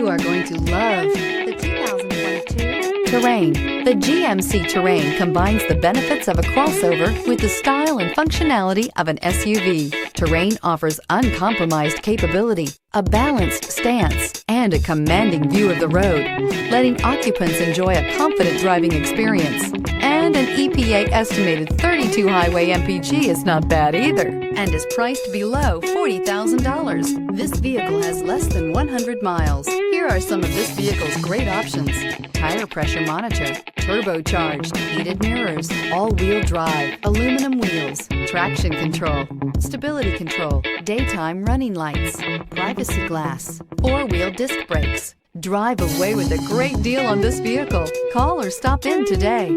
You are going to love the 2022 Terrain. The GMC Terrain combines the benefits of a crossover with the style and functionality of an SUV. Terrain offers uncompromised capability, a balanced stance, and a commanding view of the road, letting occupants enjoy a confident driving experience. And an EPA estimated 32 highway MPG is not bad either, and is priced below $40,000. This vehicle has less than 100 miles. Here are some of this vehicle's great options: tire pressure monitor, turbocharged, heated mirrors, all-wheel drive, aluminum wheels, traction control, stability control, daytime running lights, privacy glass, four-wheel disc brakes. Drive away with a great deal on this vehicle. Call or stop in today.